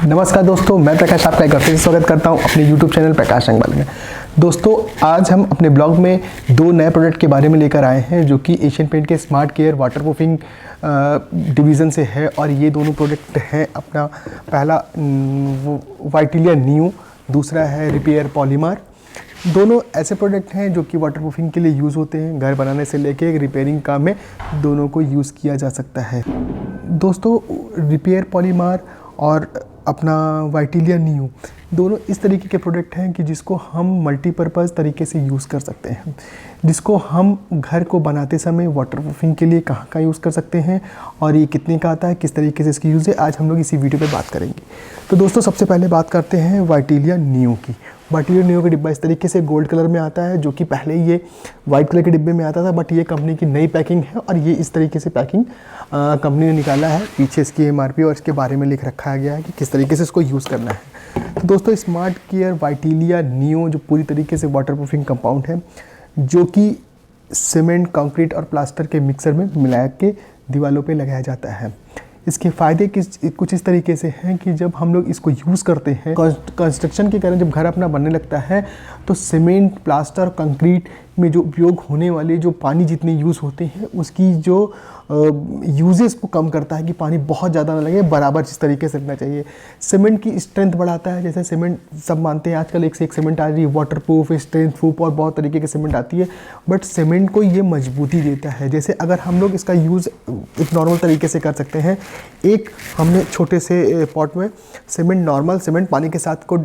नमस्कार दोस्तों, मैं प्रकाश आपका एक बार फिर से स्वागत करता हूं अपने YouTube चैनल प्रकाश अंगवाल में। दोस्तों, आज हम अपने ब्लॉग में दो नए प्रोडक्ट के बारे में लेकर आए हैं जो कि एशियन पेंट के स्मार्ट केयर वाटरप्रूफिंग डिवीज़न से है। और ये दोनों प्रोडक्ट हैं, अपना पहला वाइटिलिया न्यू, दूसरा है रिपेयर पॉलीमर। दोनों ऐसे प्रोडक्ट हैं जो कि वाटरप्रूफिंग के लिए यूज़ होते हैं। घर बनाने से लेके रिपेयरिंग काम में दोनों को यूज़ किया जा सकता है। दोस्तों, रिपेयर पॉलीमर और अपना वाइटिलिया न्यू दोनों इस तरीके के प्रोडक्ट हैं कि जिसको हम मल्टीपर्पज़ तरीके से यूज़ कर सकते हैं, जिसको हम घर को बनाते समय वाटरप्रूफिंग के लिए कहाँ यूज़ कर सकते हैं और ये कितने का आता है, किस तरीके से इसकी यूज़ है, आज हम लोग इसी वीडियो पे बात करेंगे। तो दोस्तों, सबसे पहले बात करते हैं वाइटिलिया न्यू की। वाइटिलिया न्यू का डिब्बा इस तरीके से गोल्ड कलर में आता है, जो कि पहले ये वाइट कलर के डिब्बे में आता था, बट ये कंपनी की नई पैकिंग है और ये इस तरीके से पैकिंग कंपनी ने निकाला है। पीछे इसकी MRP और इसके बारे में लिख रखा गया है कि किस तरीके से इसको यूज़ करना है। तो दोस्तों, स्मार्ट केयर वाइटिलिया न्यू जो पूरी तरीके से वाटरप्रूफिंग कंपाउंड है, जो कि सीमेंट, कंक्रीट और प्लास्टर के मिक्सर में मिला के दीवारों पे लगाया जाता है। इसके फ़ायदे कुछ इस तरीके से हैं कि जब हम लोग इसको यूज़ करते हैं कंस्ट्रक्शन के कारण, जब घर अपना बनने लगता है तो सीमेंट, प्लास्टर, कंक्रीट में जो उपयोग होने वाले जो पानी जितने यूज़ होते हैं उसकी जो यूजेस को कम करता है कि पानी बहुत ज़्यादा ना लगे, बराबर जिस तरीके से लगना चाहिए। सीमेंट की स्ट्रेंथ बढ़ाता है। जैसे सीमेंट सब मानते हैं आजकल एक से एक सीमेंट आ रही है, वाटरप्रूफ, स्ट्रेंथ प्रूफ और बहुत तरीके की सीमेंट आती है, बट सीमेंट को ये मजबूती देता है। जैसे अगर हम लोग इसका यूज़ एक नॉर्मल तरीके से कर सकते हैं, एक हमने छोटे से पॉट में सीमेंट, नॉर्मल सीमेंट पानी के साथ को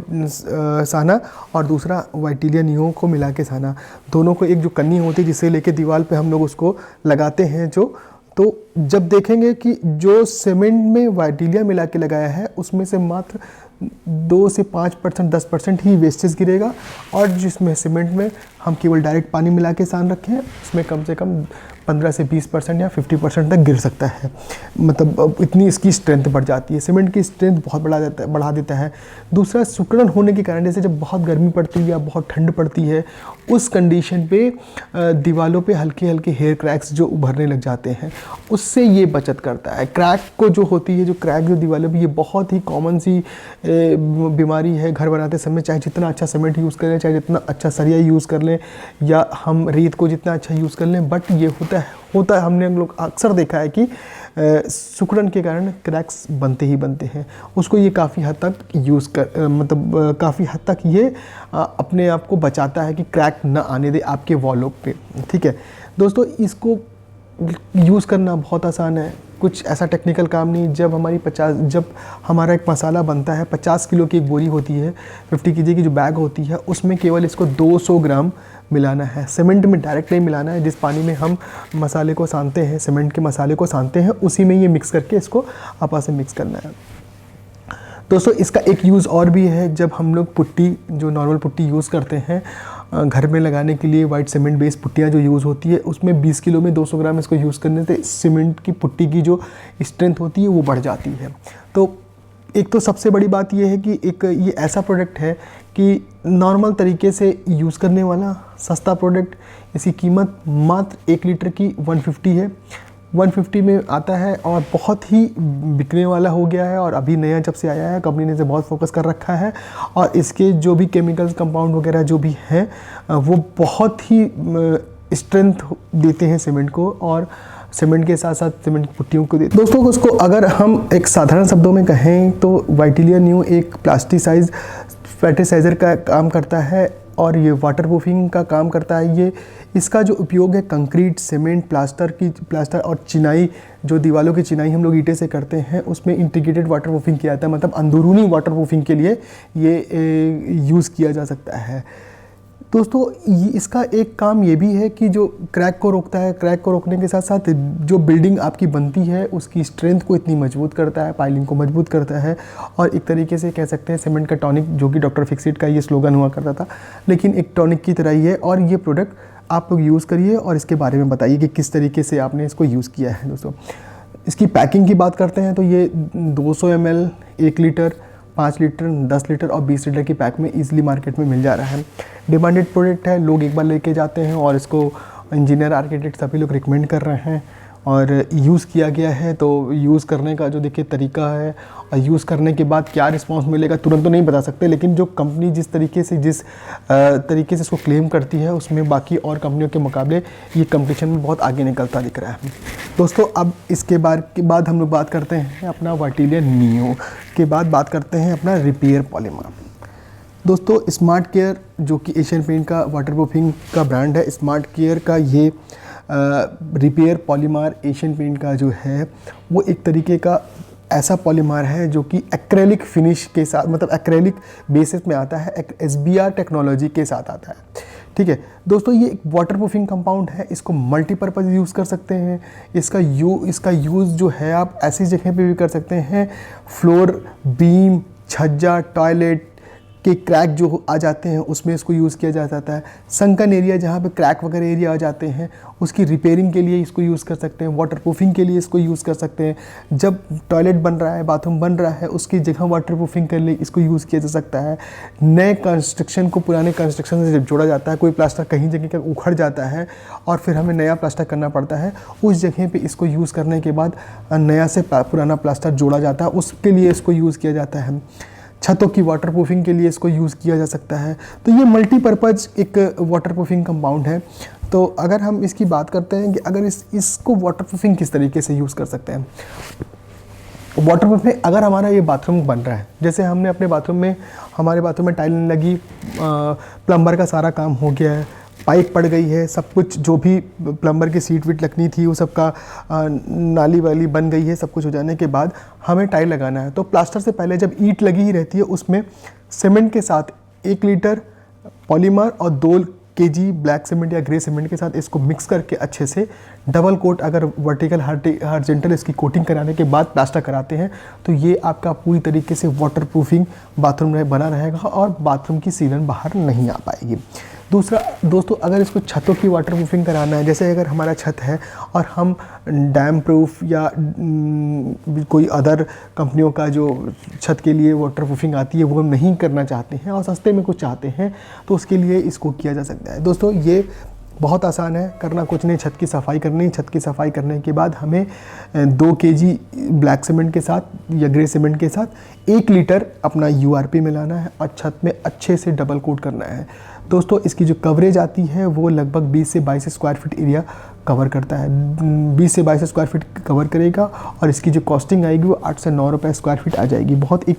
साना और दूसरा वाइटिलिया न्यू को मिला के साना, दोनों को एक जो कन्नी होती है जिससे लेके दीवार पे हम लोग उसको लगाते हैं, तो जब देखेंगे कि जो सीमेंट में वाइटिलिया मिला के लगाया है उसमें से मात्र 2 से 5%, 10% ही वेस्टेज गिरेगा, और जिसमें सीमेंट में हम केवल डायरेक्ट पानी मिला के सान रखे हैं उसमें कम से कम 15 से 20% या 50% तक गिर सकता है। मतलब इतनी इसकी स्ट्रेंथ बढ़ जाती है। सीमेंट की स्ट्रेंथ बहुत बढ़ा देता है। दूसरा, सिकुड़न होने के कारण, जैसे जब बहुत गर्मी पड़ती है या बहुत ठंड पड़ती है, उस कंडीशन पे दीवारों पे हल्के हल्के हेयर क्रैक्स जो उभरने लग जाते हैं, उससे ये बचत करता है। क्रैक को जो होती है, जो क्रैक जो दीवारों पे, ये बहुत ही कॉमन सी बीमारी है घर बनाते समय। चाहे जितना अच्छा सीमेंट यूज़ करें, चाहे जितना अच्छा सरिया यूज़ कर लें या हम रेत को जितना अच्छा यूज़ कर लें, बट ये होता है हमने हम लोग अक्सर देखा है कि सिकुड़न के कारण क्रैक्स बनते ही बनते हैं। उसको ये काफ़ी हद तक काफ़ी हद तक ये अपने आप को बचाता है कि क्रैक ना आने दे आपके वॉलों पे। ठीक है दोस्तों, इसको यूज़ करना बहुत आसान है, कुछ ऐसा टेक्निकल काम नहीं। जब हमारा एक मसाला बनता है, 50 किलो की एक बोरी होती है, 50 kg की जो बैग होती है, उसमें केवल इसको 200 ग्राम मिलाना है। सीमेंट में डायरेक्ट नहीं मिलाना है। जिस पानी में हम मसाले को सानते हैं, सीमेंट के मसाले को सानते हैं, उसी में ये मिक्स करके इसको आपस में मिक्स करना है। दोस्तों, इसका एक यूज़ और भी है। जब हम लोग पुट्टी, जो नॉर्मल पुट्टी यूज़ करते हैं घर में लगाने के लिए, वाइट सीमेंट बेस्ड पुट्टियाँ जो यूज़ होती है, उसमें 20 किलो में 200 ग्राम इसको यूज़ करने से सीमेंट की पुट्टी की जो स्ट्रेंथ होती है वो बढ़ जाती है। तो एक तो सबसे बड़ी बात ये है कि एक ये ऐसा प्रोडक्ट है कि नॉर्मल तरीके से यूज़ करने वाला सस्ता प्रोडक्ट। इसकी कीमत मात्र 1 लीटर की 150 है, 150 में आता है और बहुत ही बिकने वाला हो गया है। और अभी नया जब से आया है, कंपनी ने इसे बहुत फोकस कर रखा है, और इसके जो भी केमिकल्स, कंपाउंड वगैरह जो भी हैं, वो बहुत ही स्ट्रेंथ देते हैं सीमेंट को, और सीमेंट के साथ साथ सीमेंट की पुट्टियों को देते हैं। दोस्तों, उसको अगर हम एक साधारण शब्दों में कहें तो वाइटिलिया न्यू एक प्लास्टिसाइज फर्टिलाइज़र का काम करता है और ये वाटरप्रूफिंग का काम करता है। इसका जो उपयोग है कंक्रीट, सीमेंट, प्लास्टर और चिनाई, जो दीवारों की चिनाई हम लोग ईंटें से करते हैं, उसमें इंटीग्रेटेड वाटरप्रूफिंग किया जाता है। मतलब अंदरूनी वाटरप्रूफिंग के लिए ये यूज़ किया जा सकता है। दोस्तों, इसका एक काम ये भी है कि जो क्रैक को रोकता है, क्रैक को रोकने के साथ साथ जो बिल्डिंग आपकी बनती है उसकी स्ट्रेंथ को इतनी मजबूत करता है, पाइलिंग को मजबूत करता है, और एक तरीके से कह सकते हैं सीमेंट का टॉनिक, जो कि डॉक्टर फिक्सिट का ये स्लोगन हुआ करता था, लेकिन एक टॉनिक की तरह ही है। और ये प्रोडक्ट आप लोग यूज़ करिए और इसके बारे में बताइए कि किस तरीके से आपने इसको यूज़ किया है। दोस्तों, इसकी पैकिंग की बात करते हैं तो ये 200 ml, 1 लीटर, 5 लीटर, 10 लीटर और 20 लीटर की पैक में ईजिली मार्केट में मिल जा रहा है। डिमांडेड प्रोडक्ट है, लोग एक बार लेके जाते हैं और इसको इंजीनियर, आर्किटेक्ट सभी लोग रिकमेंड कर रहे हैं। और यूज़ किया गया है। तो यूज़ करने का जो देखिए तरीका है और यूज़ करने के बाद क्या रिस्पांस मिलेगा तुरंत तो नहीं बता सकते, लेकिन जो कंपनी जिस तरीके से इसको क्लेम करती है उसमें बाकी और कंपनियों के मुकाबले ये कंपटीशन में बहुत आगे निकलता दिख रहा है। दोस्तों अब इसके बाद हम लोग बात करते हैं अपना वर्टिलिया नियो के बाद बात करते हैं अपना रिपेयर पॉलीमर। दोस्तों स्मार्ट केयर जो कि एशियन पेंट का वाटरप्रूफिंग का ब्रांड है, स्मार्ट केयर का ये रिपेयर पॉलीमर एशियन पेंट का जो है वो एक तरीके का ऐसा पॉलीमर है जो कि एक्रेलिक फिनिश के साथ, मतलब एक्रेलिक बेसिस में आता है, SBR टेक्नोलॉजी के साथ आता है। ठीक है दोस्तों, ये एक वाटरप्रूफिंग कंपाउंड है, इसको मल्टीपर्पज़ यूज़ कर सकते हैं। इसका यूज़ जो है आप ऐसी जगह पे भी कर सकते हैं, फ्लोर, बीम, छज्जा, टॉयलेट के क्रैक जो आ जाते हैं उसमें इसको यूज़ किया जा जाता है। संकन एरिया जहाँ पे क्रैक वगैरह एरिया आ जाते हैं उसकी रिपेयरिंग के लिए इसको यूज़ कर सकते हैं। वाटरप्रूफिंग के लिए इसको यूज़ कर सकते हैं। जब टॉयलेट बन रहा है, बाथरूम बन रहा है, उसकी जगह वाटरप्रूफिंग के लिए इसको यूज़ किया जा सकता है। नए कंस्ट्रक्शन को पुराने कंस्ट्रक्शन से जब जोड़ा जाता है, कोई प्लास्टर कहीं जगह का उखड़ जाता है और फिर हमें नया प्लास्टर करना पड़ता है, उस जगह पर इसको यूज़ करने के बाद नया से पुराना प्लास्टर जोड़ा जाता है, उसके लिए इसको यूज़ किया जाता है। छतों की वाटरप्रूफिंग के लिए इसको यूज़ किया जा सकता है। तो ये मल्टीपर्पज़ एक वाटरप्रूफिंग कंपाउंड है। तो अगर हम इसकी बात करते हैं कि अगर इसको वाटरप्रूफिंग किस तरीके से यूज़ कर सकते हैं, वाटरप्रूफ में अगर हमारा ये बाथरूम बन रहा है, जैसे हमने अपने हमारे बाथरूम में टाइल लगी, प्लम्बर का सारा काम हो गया है, पाइप पड़ गई है, सब कुछ जो भी प्लम्बर की सीट वीट लगनी थी वो सबका नाली वाली बन गई है, सब कुछ हो जाने के बाद हमें टाइल लगाना है। तो प्लास्टर से पहले जब ईंट लगी ही रहती है उसमें सीमेंट के साथ 1 लीटर पॉलीमर और 2 kg ब्लैक सीमेंट या ग्रे सीमेंट के साथ इसको मिक्स करके अच्छे से डबल कोट, अगर वर्टिकल हॉरिजॉन्टल इसकी कोटिंग कराने के बाद प्लास्टर कराते हैं तो ये आपका पूरी तरीके से वाटरप्रूफिंग बाथरूम में बना रहेगा और बाथरूम की सीलन बाहर नहीं आ पाएगी। दूसरा दोस्तों, अगर इसको छतों की वाटरप्रूफिंग कराना है, जैसे अगर हमारा छत है और हम डैम प्रूफ या कोई अदर कंपनियों का जो छत के लिए वाटरप्रूफिंग आती है वो हम नहीं करना चाहते हैं और सस्ते में कुछ चाहते हैं, तो उसके लिए इसको किया जा सकता है। दोस्तों ये बहुत आसान है, करना कुछ नहीं, छत की सफाई करनी। छत की सफाई करने के बाद हमें 2 kg ब्लैक सीमेंट के साथ या ग्रे सीमेंट के साथ 1 लीटर अपना URP मिलाना है और छत में अच्छे से डबल कोट करना है। दोस्तों इसकी जो कवरेज आती है वो लगभग 20 से 22 स्क्वायर फीट एरिया कवर करता है, 20 से 22 स्क्वायर फीट कवर करेगा और इसकी जो कॉस्टिंग आएगी वो 8 से 9 रुपये स्क्वायर फीट आ जाएगी। बहुत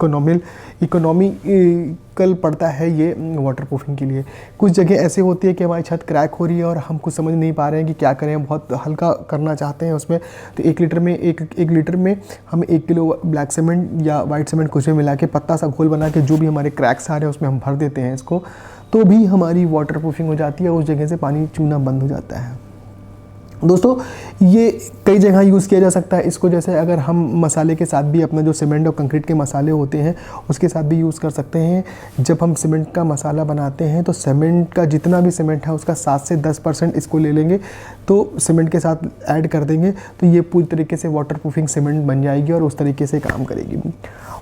इकोनॉमिकल पड़ता है ये वाटरप्रूफिंग के लिए। कुछ जगह ऐसे होती है कि हमारी छत क्रैक हो रही है और हम कुछ समझ नहीं पा रहे हैं कि क्या करें, बहुत हल्का करना चाहते हैं उसमें, तो 1 लीटर में हम 1 किलो ब्लैक सीमेंट या वाइट सीमेंट कुछ भी मिला के पत्ता सा घोल बना के जो भी हमारे क्रैक्स आ रहे हैं उसमें हम भर देते हैं इसको, तो भी हमारी वाटरप्रूफिंग हो जाती है, उस जगह से पानी चूना बंद हो जाता है। दोस्तों ये कई जगह यूज़ किया जा सकता है इसको, जैसे अगर हम मसाले के साथ भी अपना जो सीमेंट और कंक्रीट के मसाले होते हैं उसके साथ भी यूज़ कर सकते हैं। जब हम सीमेंट का मसाला बनाते हैं तो सीमेंट का जितना भी सीमेंट है उसका 7 से 10% इसको ले लेंगे, तो सीमेंट के साथ ऐड कर देंगे तो ये पूरी तरीके से वाटरप्रूफिंग सीमेंट बन जाएगी और उस तरीके से काम करेगी।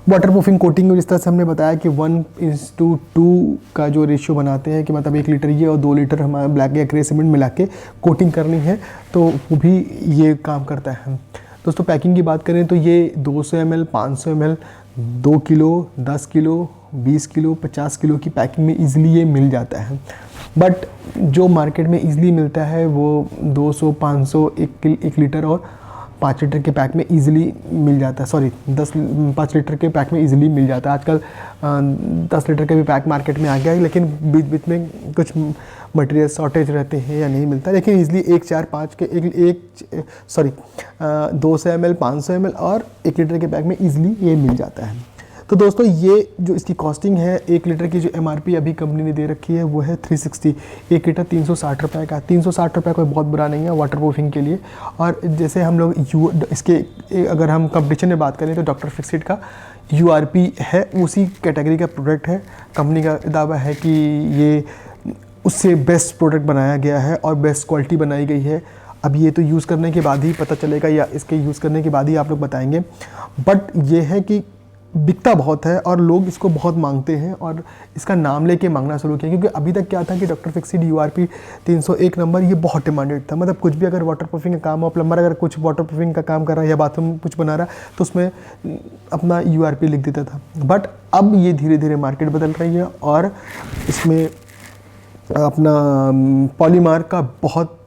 वाटरप्रूफिंग कोटिंग जिस तरह से हमने बताया कि 1:2 का जो रेशियो बनाते हैं कि मतलब 1 लीटर ये और 2 लीटर हमारा ब्लैक या ग्रे सीमेंट मिला के कोटिंग करनी है, तो वो भी ये काम करता है। दोस्तों पैकिंग की बात करें तो ये 200 ml, 500 ml, 2 kilo, 10 kilo, 20 kilo, 50 kilo की पैकिंग में ईज़िली ये मिल जाता है। बट जो मार्केट में ईज़िली मिलता है वो 200, 500, 1 लीटर और 5 लीटर के पैक में ईज़िली मिल जाता है। 5 लीटर के पैक में ईज़िली मिल जाता है। आजकल 10 लीटर के भी पैक मार्केट में आ गया है, लेकिन बीच बीच में कुछ मटेरियल शॉर्टेज रहते हैं या नहीं मिलता, लेकिन ईज़िली 1, 4, 5 के 200 ml, 500 ml और 1 लीटर के पैक में ईज़िली ये मिल जाता है। तो दोस्तों ये जो इसकी कॉस्टिंग है, 1 लीटर की जो MRP अभी कंपनी ने दे रखी है वो है 360, 1 लीटर 360 रुपये का। 360 रुपये कोई बहुत बुरा नहीं है वाटरप्रूफिंग के लिए। और जैसे हम लोग इसके अगर हम कंपटीशन में बात करें तो डॉक्टर फिक्सिट का URP है, उसी कैटेगरी का प्रोडक्ट है। कंपनी का दावा है कि ये उससे बेस्ट प्रोडक्ट बनाया गया है और बेस्ट क्वालिटी बनाई गई है। अब ये तो यूज़ करने के बाद ही पता चलेगा या इसके यूज़ करने के बाद ही आप लोग बताएंगे, बट ये है कि बिकता बहुत है और लोग इसको बहुत मांगते हैं और इसका नाम लेके मांगना शुरू किया, क्योंकि अभी तक क्या था कि डॉक्टर फिक्सिड URP 301 नंबर ये बहुत डिमांडेड था। मतलब कुछ भी अगर वाटर प्रूफिंग का काम हो, प्लम्बर अगर कुछ वाटर प्रूफिंग का काम कर रहा है या बाथरूम कुछ बना रहा है तो उसमें अपना URP लिख देता था। बट अब ये धीरे धीरे मार्केट बदल रही है और इसमें अपना पॉलीमार का बहुत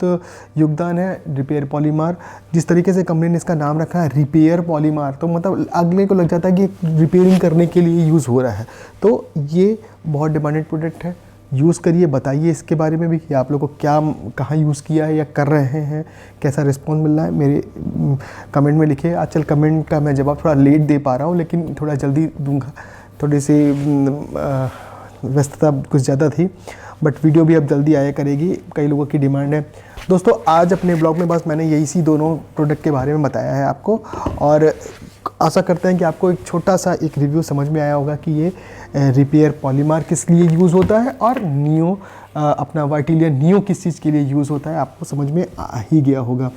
योगदान है। रिपेयर पॉलीमार, जिस तरीके से कंपनी ने इसका नाम रखा है रिपेयर पॉलीमार, तो मतलब अगले को लग जाता है कि रिपेयरिंग करने के लिए यूज़ हो रहा है। तो ये बहुत डिमांडेड प्रोडक्ट है, यूज़ करिए। बताइए इसके बारे में भी कि आप लोगों को क्या, कहाँ यूज़ किया है या कर रहे हैं, कैसा रिस्पॉन्स मिल रहा है, मेरे कमेंट में लिखिए। आजकल कमेंट का मैं जवाब थोड़ा लेट दे पा रहा हूँ, लेकिन थोड़ा जल्दी दूंगा, थोड़ी सी व्यस्तता कुछ ज़्यादा थी, बट वीडियो भी अब जल्दी आया करेगी, कई लोगों की डिमांड है। दोस्तों आज अपने ब्लॉग में बस मैंने यही सी दोनों प्रोडक्ट के बारे में बताया है आपको, और आशा करते हैं कि आपको एक छोटा सा एक रिव्यू समझ में आया होगा कि ये रिपेयर पॉलीमार किस लिए यूज़ होता है और नियो अपना वर्टिलियन नियो किस चीज़ के लिए यूज़ होता है, आपको समझ में आ ही गया होगा।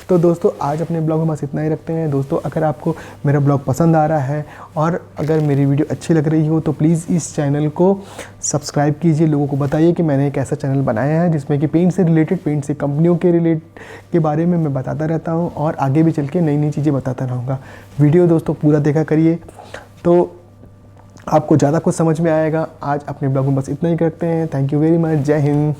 तो दोस्तों आज अपने ब्लॉग में बस इतना ही रखते हैं। दोस्तों अगर आपको मेरा ब्लॉग पसंद आ रहा है और अगर मेरी वीडियो अच्छी लग रही हो तो प्लीज़ इस चैनल को सब्सक्राइब कीजिए। लोगों को बताइए कि मैंने एक ऐसा चैनल बनाया है जिसमें कि पेंट से रिलेटेड, पेंट से कंपनियों के बारे में मैं बताता रहता हूँ और आगे भी चल के नई नई चीज़ें बताता रहूँगा। वीडियो दोस्तों पूरा देखा करिए तो आपको ज़्यादा कुछ समझ में आएगा। आज अपने ब्लॉग में बस इतना ही करते हैं। Thank you very much. जय हिंद।